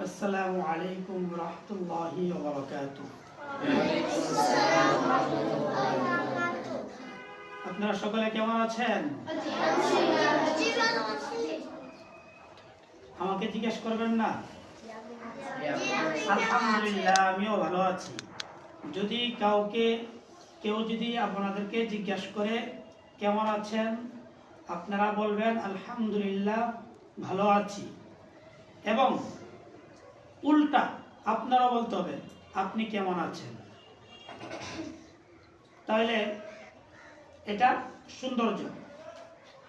আসসালামু আলাইকুম রাহমাতুল্লাহি ওয়া বারাকাতুহু। আপনারা সকলে কেমন আছেন? আমাকে জিজ্ঞেস করবেন না? আলহামদুলিল্লাহ, আমিও ভালো আছি। যদি কেউ যদি আপনাদেরকে জিজ্ঞেস করে কেমন আছেন, আপনারা বলবেন আলহামদুলিল্লাহ ভালো আছি। এবং উল্টা আপনারা বলতে হবে আপনি কেমন আছেন। তাহলে এটা সৌন্দর্য,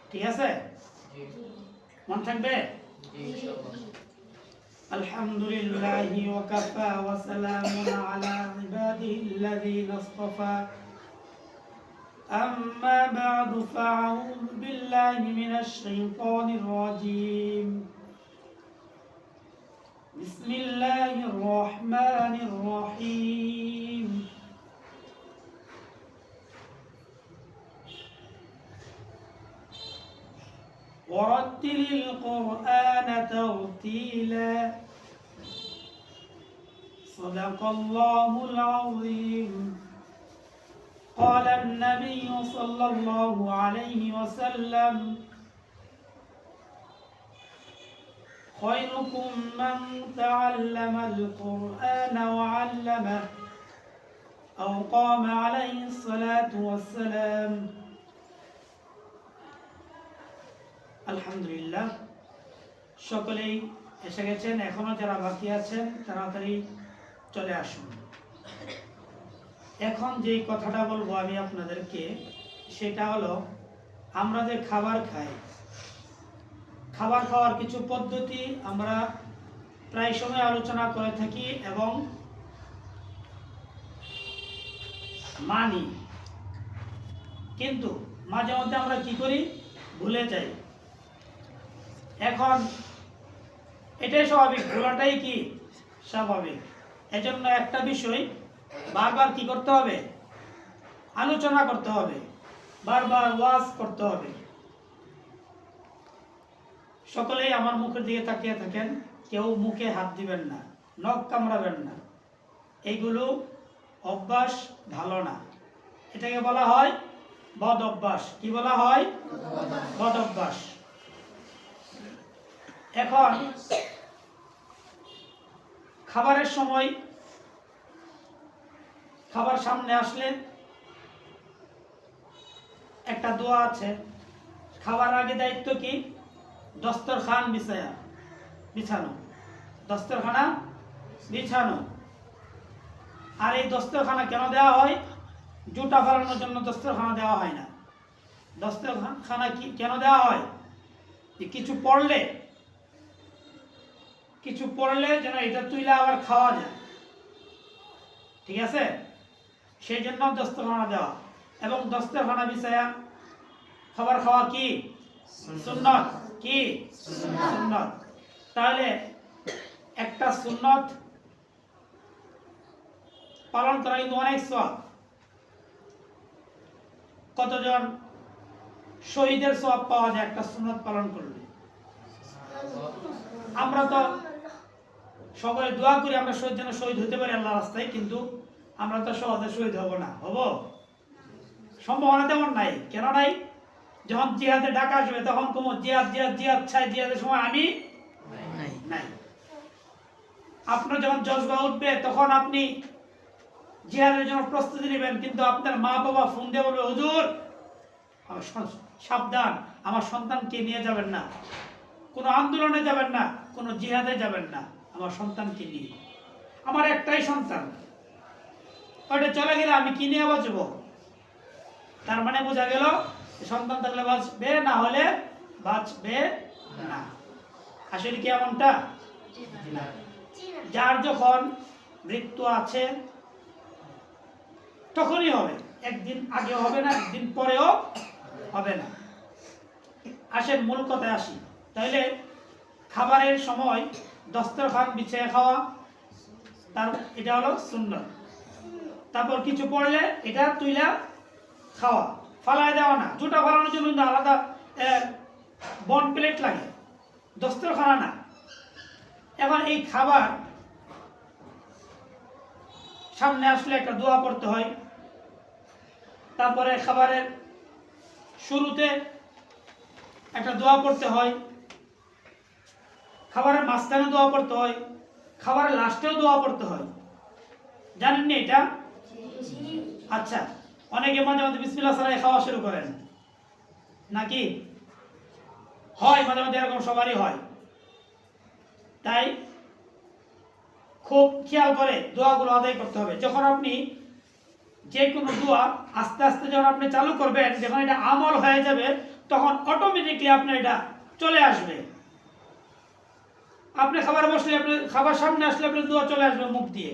ঠিক আছে? মনে থাকবে? আলহামদুলিল্লাহি ওয়া কাফা ওয়া সালামুন আলা ইবাদিহিল্লাযীনা ইসতাফা। আম্মা বা'দু ফাআউযু বিল্লাহি মিনাশ শাইতানির রাজীম। বিসমিল্লাহির রহমানির রহিম। ورتل القرآن ترتيلا صدق الله العظيم. قال النبي صلى الله عليه وسلم خيركم من تعلم القرآن وعلمه أو قام عليه الصلاة والسلام. আলহামদুলিল্লাহ, সকলেই এসে গেছেন। এখনো যারা বাকি আছেন তাড়াতাড়ি চলে আসুন। এখন যেই কথাটা বলবো আমি আপনাদেরকে, সেটা হলো আমরা যে খাবার খাই, খাবার খাওয়ার কিছু পদ্ধতি আমরা প্রায় সময় আলোচনা করে থাকি এবং মানি, কিন্তু মাঝে মধ্যে আমরা কি করি, ভুলে যাই। এখন এটাই স্বাভাবিক, ভুলাটাই কি স্বাভাবিক। এজন্য একটা বিষয় বারবার কি করতে হবে, আলোচনা করতে হবে, বারবার ওয়াজ করতে হবে। সকলেই আমার মুখের দিকে তাকিয়ে থাকেন, কেউ মুখে হাত দিবেন না, নখ কামড়াবেন না। এইগুলো অভ্যাস ভালো না, এটাকে বলা হয় বদ অভ্যাস। কি বলা হয়? বদ অভ্যাস। এখন খাবারের সময় খাবার সামনে আসলে একটা দোয়া আছে। খাবার আগে দায়িত্ব কি? দস্তরখান বিছানো, দস্তরখানা বিছানো। আর এই দস্তরখানা কেন দেওয়া হয়? জুতা ফেলানোর জন্য দস্তরখানা দেওয়া হয় না। দস্তরখানা কি কেন দেওয়া হয়? যে কিছু পড়লে যেন এটা তুইলে আবার খাওয়া যায়, ঠিক আছে? সেই জন্য দস্তরখানা দেওয়া। এবং দস্তরখানা বিছায়া খাবার খাওয়া কি সুন্নত? কি সুন্নত? তাহলে একটা সুন্নত পালন করা কিন্তু অনেক সওয়াব। কতজন শহীদের সওয়াব পাওয়া যায় একটা সুন্নত পালন করলে? আমরা তো সকলে দোয়া করি আমরা যেন শহীদ হতে পারি আল্লাহর রাস্তায়, কিন্তু আমরা তো সহজে শহীদ হব না। হব? সম্ভাবনা তেমন নাই। কেন নাই? যখন জিহাদে ডাকা আসবে তখন কোনো জিহাদ চাই, জিহাদের সময় আমি নাই। আপনার যখন জজবা উঠবে তখন আপনি জিহাদের জন্য প্রস্তুতি নেবেন, কিন্তু আপনার মা বাবা ফোন দিয়ে বলবে, হুজুর সাবধান, আমার সন্তানকে নিয়ে যাবেন না, কোনো আন্দোলনে যাবেন না, কোনো জিহাদে যাবেন না, আমার সন্তানকে নিয়ে। আমার একটাই সন্তান, ওটা চলে গেলে আমি কি নিয়ে বাঁচবো? তার মানে বোঝা গেল সন্তান থাকলে বাঁচবে, না হলে বাঁচবে না। আসলে কি এমনটা? যার যখন মৃত্যু আছে তখনই হবে, একদিন আগে হবে না, একদিন পরেও হবে না। আসেন মূল কথায় আসি। তাহলে খাবারের সময় দস্তরখান বিছিয়ে খাওয়া, এটা হলো সুন্নাত। তারপর কিছু পড়লে এটা তুইলা খাওয়া, ফালায় দেওয়া না। জুতা ফালানোর জন্য আলাদা বন প্লেট লাগে, দস্তরখানা না। এখন এই খাবার সামনে আসলে একটা দোয়া পড়তে হয়, তারপরে খাবারের শুরুতে একটা দোয়া পড়তে হয়, খাবারের মাঝখানে দোয়া পড়তে হয়, খাবারের লাস্টেও দোয়া পড়তে হয়। জানেন না এটা? আচ্ছা, অনেকে মাঝে মাঝে বিসমিল্লাহ ছাড়াই খাওয়া শুরু করেন নাকি? হয়, মাঝে মাঝে এরকম সবারই হয়। তাই খুব খেয়াল করে দোয়াগুলো আদায় করতে হবে। যখন আপনি যে কোনো দোয়া আস্তে আস্তে যখন আপনি চালু করবেন, যখন এটা আমল হয়ে যাবে, তখন অটোমেটিকলি আপনার এটা চলে আসবে। আপনি খাবার বসলে, আপনি খাবার সামনে আসলে আপনার দোয়া চলে আসবে মুখ দিয়ে।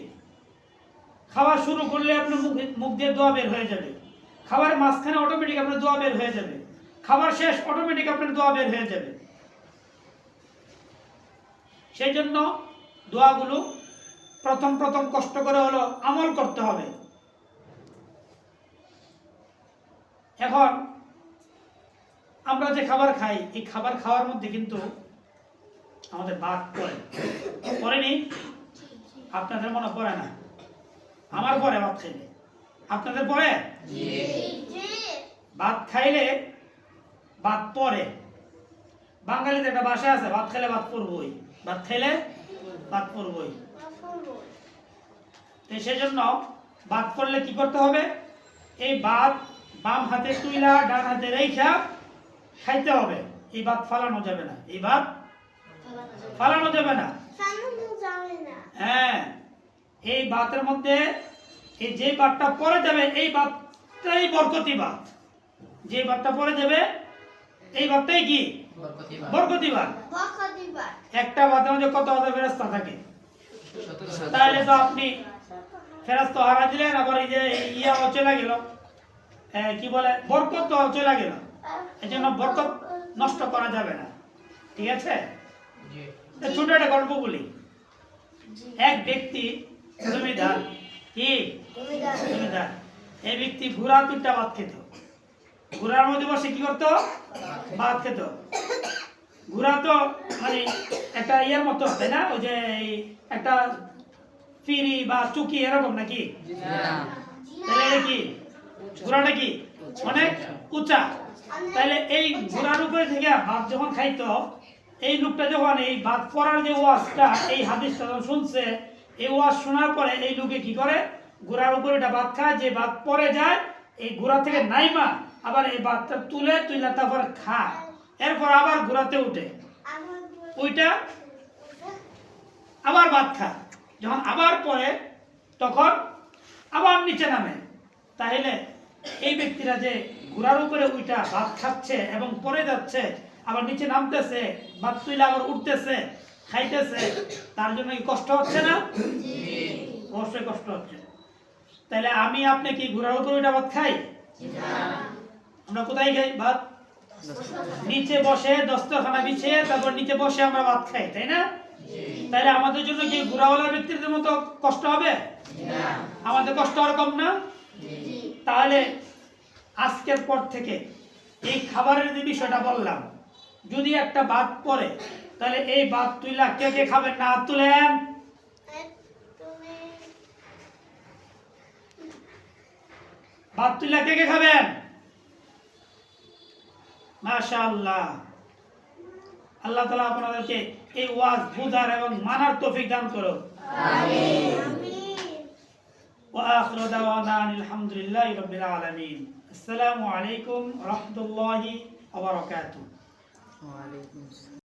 খাবার শুরু করলে আপনার মুখ দিয়ে দোয়া বের হয়ে যাবে। খাবারের মাঝখানে অটোমেটিক আপনার দোয়া বের হয়ে যাবে। খাবার শেষ অটোমেটিক আপনার দোয়া বের হয়ে যাবে। সেই জন্য দোয়াগুলো প্রথম প্রথম কষ্ট করে হলো আমল করতে হবে। এখন আমরা যে খাবার খাই, এই খাবার খাওয়ার মধ্যে কিন্তু আমাদের ভাত পড়েনি? আপনাদের মনে পড়ে না? আমার পরে ভাত খাইলে, আপনাদের পরে? ভাত খাইলে ভাত পরে। বাঙালিদের একটা ভাষা আছে, ভাত খেলে ভাত পড়বই, ভাত খেলে ভাত পড়বই। সেই জন্য ভাত পড়লে কি করতে হবে? এই ভাত বাম হাতে তুইলা ডান হাতে রেখা খাইতে হবে। এই ভাত ফালানো যাবে না, এই ভাত ফালানো যাবে না। হ্যাঁ, এই ভাতের মধ্যে এই যে ভাতটা পরে যাবে, এই ভাতটাই বরকতি ভাত। যে ভাতটা পরে যাবে এই ভাতটাই কি? বরকতি ভাত। একটা ভাতের মধ্যে কত হাজার ফেরেশতা থাকে? তাহলে তো আপনি ফেরেশতা হারা দিলেন, আবার এই যে ইয়া চলে গেল, কি বলে, বরকত চলে গেল। এই জন্য বরকত নষ্ট করা যাবে না, ঠিক আছে? ছোট একটা গল্প বলি। এক ব্যক্তি জমিদার, কি জমিদার, এই ব্যক্তি ঘোড়া 3টা ভাত খেত। ঘোড়ার মধ্যে বসে কি করতো? ভাত খেত। ঘোড়া তো মানে একটা ইয়ের মতো, তাই না? ওই যে একটা ফিরি বা চুকি এরকম নাকি? তাহলে কি ঘোড়াটা কি অনেক উঁচা? তাহলে এই ঘোড়ার উপরে থেকে ভাত যখন খাইতো, এই লোকটা যখন এই ভাত পড়ার যে ওয়াজটা, এই হাদিসটা যখন শুনছে, এই ওয়াজ শোনার পরে এই লোকে কি করে? ঘোড়ার উপরে এটা ভাত খায়। যে ভাত পরে যায়, এই ঘোড়া থেকে নাইমা আবার এই ভাতটা তুলে তারপর খায়। এরপর আবার ঘোড়াতে উঠে, ওইটা আবার ভাত খায়। যখন আবার পরে, তখন আবার নিচে নামে। তাহলে এই ব্যক্তিরা যে ঘোড়ার উপরে ওইটা ভাত খাচ্ছে এবং পরে যাচ্ছে, আবার নিচে নামতেছে, ভাত তুলে আবার উঠতেছে, খাইতেছে, তার জন্য কি কষ্ট হচ্ছে না? অবশ্যই কষ্ট হচ্ছে। তাহলে আমি আপনি কি ঘোড়ার উপরে ওইটা ভাত খাই? আমরা কোথায় খাই ভাত? নিচে বসে, দস্তরখানা বিছিয়ে তারপর নিচে বসে আমরা ভাত খাই, তাই না? তাহলে আমাদের জন্য কি ঘোড়াওয়ালার ব্যক্তিদের মতো কষ্ট হবে? আমাদের কষ্ট আর কম না? তাহলে আজকের পর থেকে এই খাবারের যে বিষয়টা বললাম, যদি একটা ভাত পড়ে, তাহলে এই ভাত তুইলা কে কে খাবেন না? হাত তুলেন। ভাত তুইলা কে কে খাবেন? মাশাআল্লাহ। আল্লাহ তাআলা আপনাদেরকে এই ওয়াজ বুঝার এবং মানার তৌফিক দান করুন। আমিন। ওয়া আখিরু দাওয়ানা আলহামদুলিল্লাহি রাব্বিল আলামিন। আসসালামু আলাইকুম ওয়া রাহমাতুল্লাহি ওয়া বারাকাতুহু। ওয়া আলাইকুম আসসালাম।